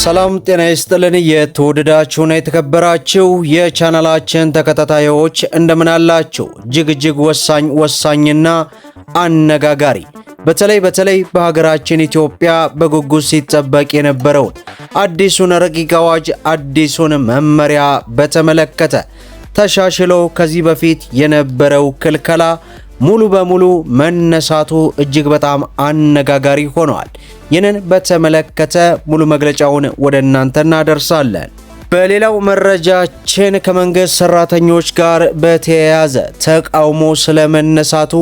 ሰላም ጤና ይስጥልን። የተወደዳችሁና የተከበራችሁ የቻናላችን ተከታታዮች እንደምን አላችሁ? እጅግ ወሳኝና አነጋጋሪ በተለይ በሀገራችን ኢትዮጵያ በጉጉት ሲጠበቅ የነበረውን አዲሱን ረቂቅ አዋጅ አዲሱን መመሪያ በተመለከተ ተሻሽሎ ከዚህ በፊት የነበረው ክልከላ ሙሉ በሙሉ መነሳቱ እጅግ በጣም አነጋጋሪ ሆኗል። ይህንን በተመለከተ ሙሉ መግለጫውን ወደ እናንተ እናደርሳለን። በሌላው መረጃችን ከመንግስት ሰራተኞች ጋር በተያያዘ ተቃውሞ ስለመነሳቱ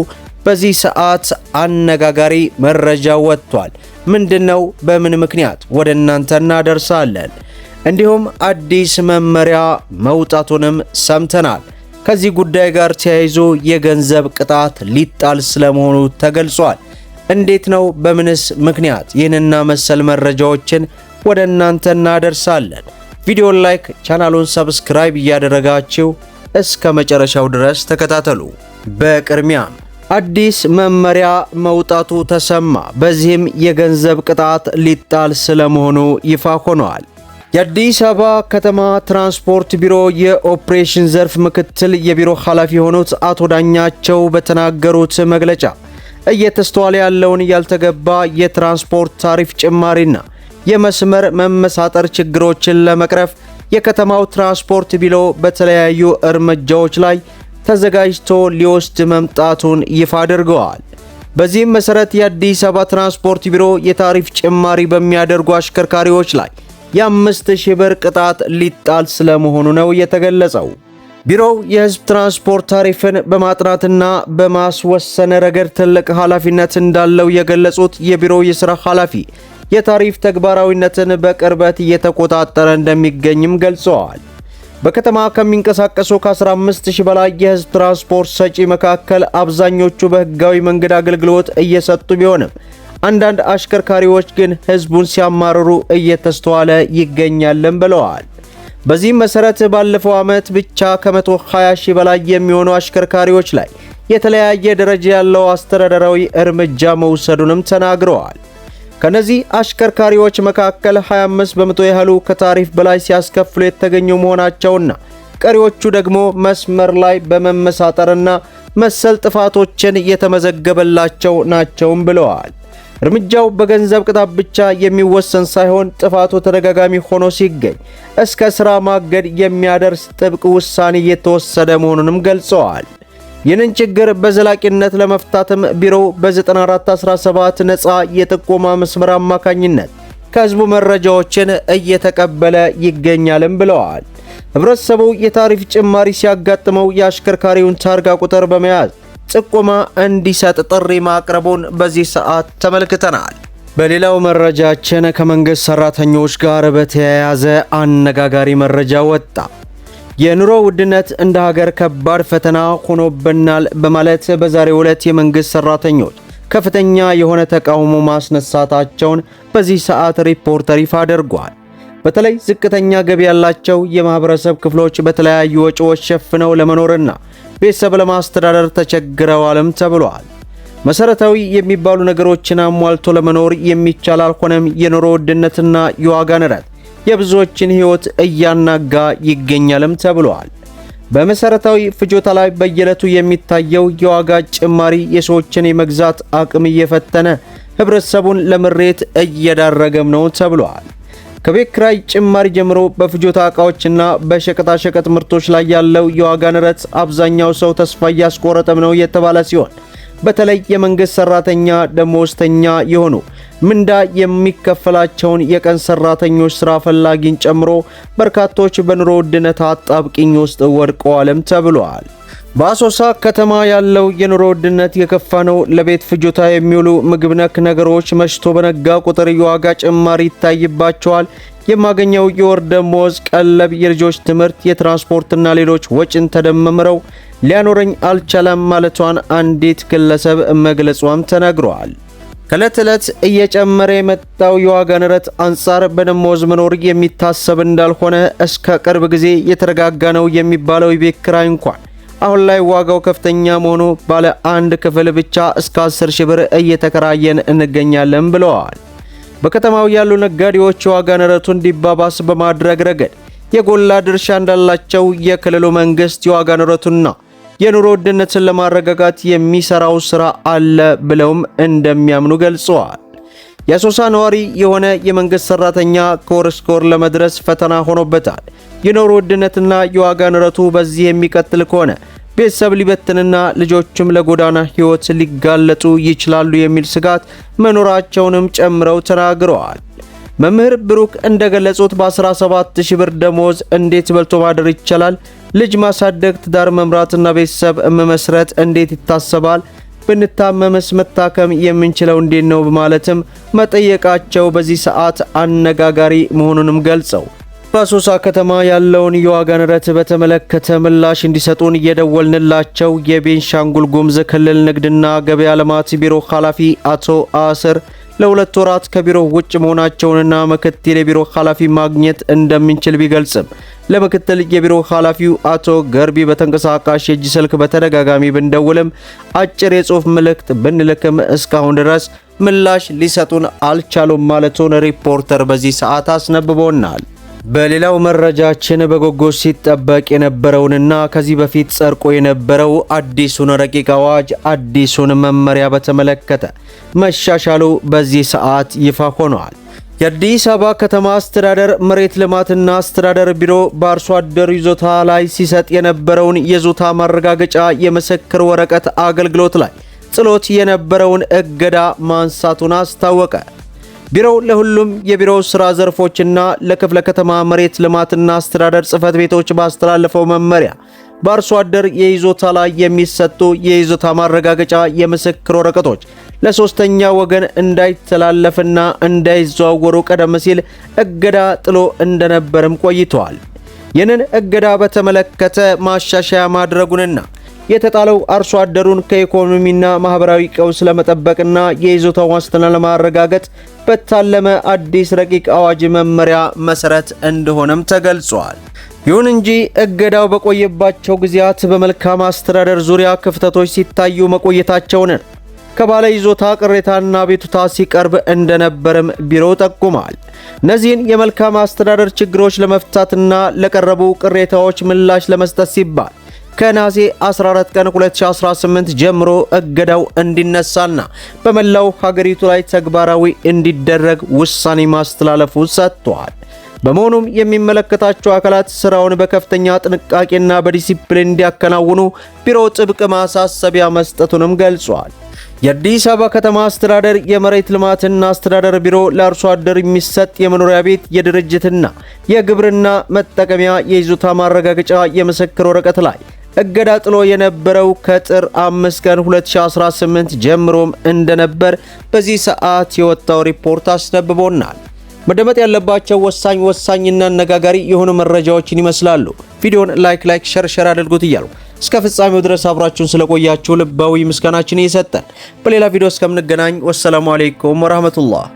በዚህ ሰዓት አነጋጋሪ መረጃ ወጥቷል። ምንድነው? በምን ምክንያት? ወደ እናንተ እናደርሳለን። እንዲሁም አዲስ መመሪያ መውጣቱንም ሰምተናል። ከዚህ ጉዳይ ጋር ተያይዞ የገንዘብ ቅጣት ሊጣል ስለመሆኑ ተገልጿል። እንዴት ነው? በምንስ ምክንያት? ይህንና መሰል መረጃዎችን ወደ እናንተ እናደርሳለን። ቪዲዮን ላይክ፣ ቻናሉን ሰብስክራይብ እያደረጋችሁ እስከ መጨረሻው ድረስ ተከታተሉ። በቅድሚያም አዲስ መመሪያ መውጣቱ ተሰማ። በዚህም የገንዘብ ቅጣት ሊጣል ስለመሆኑ ይፋ ሆኗል። የአዲስ አበባ ከተማ ትራንስፖርት ቢሮ የኦፕሬሽን ዘርፍ ምክትል የቢሮ ኃላፊ የሆኑት አቶ ዳኛቸው በተናገሩት መግለጫ እየተስተዋለ ያለውን ያልተገባ የትራንስፖርት ታሪፍ ጭማሪና የመስመር መመሳጠር ችግሮችን ለመቅረፍ የከተማው ትራንስፖርት ቢሮ በተለያዩ እርምጃዎች ላይ ተዘጋጅቶ ሊወስድ መምጣቱን ይፋ አድርገዋል። በዚህም መሰረት የአዲስ አበባ ትራንስፖርት ቢሮ የታሪፍ ጭማሪ በሚያደርጉ አሽከርካሪዎች ላይ የ5000 ብር ቅጣት ሊጣል ስለመሆኑ ነው የተገለጸው። ቢሮው የህዝብ ትራንስፖርት ታሪፍን በማጥናትና በማስወሰን ረገድ ትልቅ ኃላፊነት እንዳለው የገለጹት የቢሮው የሥራ ኃላፊ የታሪፍ ተግባራዊነትን በቅርበት እየተቆጣጠረ እንደሚገኝም ገልጸዋል። በከተማ ከሚንቀሳቀሱ ከ15000 በላይ የህዝብ ትራንስፖርት ሰጪ መካከል አብዛኞቹ በህጋዊ መንገድ አገልግሎት እየሰጡ ቢሆንም አንዳንድ አሽከርካሪዎች ግን ህዝቡን ሲያማርሩ እየተስተዋለ ይገኛልን ብለዋል። በዚህም መሰረት ባለፈው ዓመት ብቻ ከ120,000 በላይ የሚሆኑ አሽከርካሪዎች ላይ የተለያየ ደረጃ ያለው አስተዳደራዊ እርምጃ መውሰዱንም ተናግረዋል። ከነዚህ አሽከርካሪዎች መካከል 25 በመቶ ያህሉ ከታሪፍ በላይ ሲያስከፍሉ የተገኙ መሆናቸውና ቀሪዎቹ ደግሞ መስመር ላይ በመመሳጠርና መሰል ጥፋቶችን የተመዘገበላቸው ናቸውም ብለዋል። እርምጃው በገንዘብ ቅጣት ብቻ የሚወሰን ሳይሆን ጥፋቱ ተደጋጋሚ ሆኖ ሲገኝ እስከ ሥራ ማገድ የሚያደርስ ጥብቅ ውሳኔ የተወሰደ መሆኑንም ገልጸዋል። ይህንን ችግር በዘላቂነት ለመፍታትም ቢሮው በ9417 ነፃ የጥቆማ መስመር አማካኝነት ከህዝቡ መረጃዎችን እየተቀበለ ይገኛልም ብለዋል። ህብረተሰቡ የታሪፍ ጭማሪ ሲያጋጥመው የአሽከርካሪውን ታርጋ ቁጥር በመያዝ ጥቆማ እንዲሰጥ ጥሪ ማቅረቡን በዚህ ሰዓት ተመልክተናል። በሌላው መረጃችን ከመንግስት ሰራተኞች ጋር በተያያዘ አነጋጋሪ መረጃ ወጣ። የኑሮ ውድነት እንደ ሀገር ከባድ ፈተና ሆኖብናል በማለት በዛሬው ዕለት የመንግስት ሰራተኞች ከፍተኛ የሆነ ተቃውሞ ማስነሳታቸውን በዚህ ሰዓት ሪፖርተር ይፋ አድርጓል። በተለይ ዝቅተኛ ገቢ ያላቸው የማህበረሰብ ክፍሎች በተለያዩ ወጪዎች ሸፍነው ለመኖርና ቤተሰብ ለማስተዳደር ተቸግረዋልም ተብሏል። መሰረታዊ የሚባሉ ነገሮችን አሟልቶ ለመኖር የሚቻል አልሆነም። የኑሮ ውድነትና የዋጋ ንረት የብዙዎችን ህይወት እያናጋ ይገኛልም ተብሏል። በመሰረታዊ ፍጆታ ላይ በየዕለቱ የሚታየው የዋጋ ጭማሪ የሰዎችን የመግዛት አቅም እየፈተነ ህብረተሰቡን ለምሬት እየዳረገም ነው ተብሏል። ከቤት ኪራይ ጭማሪ ጀምሮ በፍጆታ ዕቃዎችና በሸቀጣሸቀጥ ምርቶች ላይ ያለው የዋጋ ንረት አብዛኛው ሰው ተስፋ እያስቆረጠም ነው የተባለ ሲሆን በተለይ የመንግስት ሰራተኛ ደሞዝተኛ የሆኑ ምንዳ የሚከፈላቸውን የቀን ሰራተኞች ስራ ፈላጊን ጨምሮ በርካቶች በኑሮ ውድነት አጣብቂኝ ውስጥ ወድቀዋልም ተብሏል። በአሶሳ ከተማ ያለው የኑሮ ውድነት የከፋ ነው። ለቤት ፍጆታ የሚውሉ ምግብ ነክ ነገሮች መሽቶ በነጋ ቁጥር የዋጋ ጭማሪ ይታይባቸዋል። የማገኘው የወር ደሞዝ፣ ቀለብ፣ የልጆች ትምህርት፣ የትራንስፖርትና ሌሎች ወጪን ተደምረው ሊያኖረኝ አልቻለም ማለቷን አንዲት ግለሰብ መግለጿም ተነግሯል። ከዕለት ዕለት እየጨመረ የመጣው የዋጋ ንረት አንጻር በደሞዝ መኖር የሚታሰብ እንዳልሆነ እስከ ቅርብ ጊዜ የተረጋጋ ነው የሚባለው የቤት ኪራይ እንኳን አሁን ላይ ዋጋው ከፍተኛ መሆኑ ባለ አንድ ክፍል ብቻ እስከ 10,000 ብር እየተከራየን እንገኛለን ብለዋል። በከተማው ያሉ ነጋዴዎች የዋጋ ንረቱ እንዲባባስ በማድረግ ረገድ የጎላ ድርሻ እንዳላቸው የክልሉ መንግስት የዋጋ ንረቱና የኑሮ ውድነትን ለማረጋጋት የሚሰራው ስራ አለ ብለውም እንደሚያምኑ ገልጸዋል። የአሶሳ ነዋሪ የሆነ የመንግስት ሰራተኛ ከወር እስከ ወር ለመድረስ ፈተና ሆኖበታል። የኑሮ ውድነትና የዋጋ ንረቱ በዚህ የሚቀጥል ከሆነ ቤተሰብ ሊበትንና ልጆችም ለጎዳና ህይወት ሊጋለጡ ይችላሉ የሚል ስጋት መኖራቸውንም ጨምረው ተናግረዋል። መምህር ብሩክ እንደገለጹት በ17000 ብር ደሞዝ እንዴት በልቶ ማደር ይቻላል? ልጅ ማሳደግ፣ ትዳር መምራትና ቤተሰብ መመስረት እንዴት ይታሰባል? ብንታመምስ መታከም የምንችለው እንዴት ነው? በማለትም መጠየቃቸው በዚህ ሰዓት አነጋጋሪ መሆኑንም ገልጸው በአሶሳ ከተማ ያለውን የዋጋ ንረት በተመለከተ ምላሽ እንዲሰጡን እየደወልንላቸው የቤንሻንጉል ጉሙዝ ክልል ንግድና ገበያ ልማት ቢሮ ኃላፊ አቶ አስር ለሁለት ወራት ከቢሮ ውጭ መሆናቸውንና ምክትል የቢሮ ኃላፊ ማግኘት እንደምንችል ቢገልጽም ለምክትል የቢሮ ኃላፊው አቶ ገርቢ በተንቀሳቃሽ የእጅ ስልክ በተደጋጋሚ ብንደውልም አጭር የጽሑፍ መልእክት ብንልክም እስካሁን ድረስ ምላሽ ሊሰጡን አልቻሉም ማለቱን ሪፖርተር በዚህ ሰዓት አስነብቦናል። በሌላው መረጃችን በጉጉት ሲጠበቅ የነበረውንና ከዚህ በፊት ጸድቆ የነበረው አዲሱን ረቂቅ አዋጅ አዲሱን መመሪያ በተመለከተ መሻሻሉ በዚህ ሰዓት ይፋ ሆኗል። የአዲስ አበባ ከተማ አስተዳደር መሬት ልማትና አስተዳደር ቢሮ በአርሶ አደር ይዞታ ላይ ሲሰጥ የነበረውን የይዞታ ማረጋገጫ የምስክር ወረቀት አገልግሎት ላይ ጥሎት የነበረውን እገዳ ማንሳቱን አስታወቀ። ቢሮው ለሁሉም የቢሮው ስራ ዘርፎችና ለክፍለ ከተማ መሬት ልማትና አስተዳደር ጽህፈት ቤቶች ባስተላለፈው መመሪያ በአርሶ አደር የይዞታ ላይ የሚሰጡ የይዞታ ማረጋገጫ የምስክር ወረቀቶች ለሶስተኛ ወገን እንዳይተላለፍና እንዳይዘዋወሩ ቀደም ሲል እገዳ ጥሎ እንደነበርም ቆይቷል። ይህንን እገዳ በተመለከተ ማሻሻያ ማድረጉንና የተጣለው አርሶ አደሩን ከኢኮኖሚና ማህበራዊ ቀውስ ለመጠበቅና የይዞታው ዋስትና ለማረጋገጥ በታለመ አዲስ ረቂቅ አዋጅ መመሪያ መሰረት እንደሆነም ተገልጿል። ይሁን እንጂ እገዳው በቆየባቸው ጊዜያት በመልካም አስተዳደር ዙሪያ ክፍተቶች ሲታዩ መቆየታቸውን ከባለ ይዞታ ቅሬታና ቤቱታ ሲቀርብ እንደነበርም ቢሮው ጠቁሟል። እነዚህን የመልካም አስተዳደር ችግሮች ለመፍታትና ለቀረቡ ቅሬታዎች ምላሽ ለመስጠት ሲባል ከነሐሴ 14 ቀን 2018 ጀምሮ እገዳው እንዲነሳና በመላው ሀገሪቱ ላይ ተግባራዊ እንዲደረግ ውሳኔ ማስተላለፉ ሰጥቷል። በመሆኑም የሚመለከታቸው አካላት ስራውን በከፍተኛ ጥንቃቄና በዲሲፕሊን እንዲያከናውኑ ቢሮው ጥብቅ ማሳሰቢያ መስጠቱንም ገልጿል። የአዲስ አበባ ከተማ አስተዳደር የመሬት ልማትና አስተዳደር ቢሮ ለአርሶ አደር የሚሰጥ የመኖሪያ ቤት፣ የድርጅትና የግብርና መጠቀሚያ የይዞታ ማረጋገጫ የምስክር ወረቀት ላይ እገዳ ጥሎ የነበረው ከጥር 5 ቀን 2018 ጀምሮም እንደነበር በዚህ ሰዓት የወጣው ሪፖርት አስነብቦናል። መደመጥ ያለባቸው ወሳኝና አነጋጋሪ የሆኑ መረጃዎችን ይመስላሉ። ቪዲዮን ላይክ ሸር አድርጉት እያሉ እስከ ፍጻሜው ድረስ አብራችሁን ስለቆያችሁ ልባዊ ምስጋናችን እየሰጠን በሌላ ቪዲዮ እስከምንገናኝ ወሰላሙ አለይኩም ወራህመቱላህ